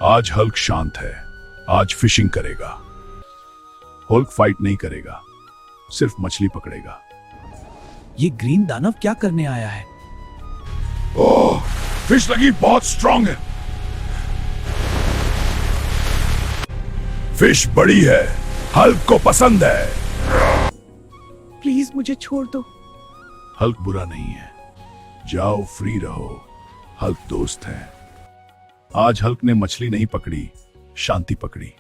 आज हल्क शांत है, आज फिशिंग करेगा। हल्क फाइट नहीं करेगा, सिर्फ मछली पकड़ेगा। ये ग्रीन दानव क्या करने आया है? ओह, फिश लगी बहुत स्ट्रांग है। फिश बड़ी है, हल्क को पसंद है। प्लीज मुझे छोड़ दो। हल्क बुरा नहीं है, जाओ फ्री रहो, हल्क दोस्त है। आज हल्क ने मछली नहीं पकड़ी, शांति पकड़ी।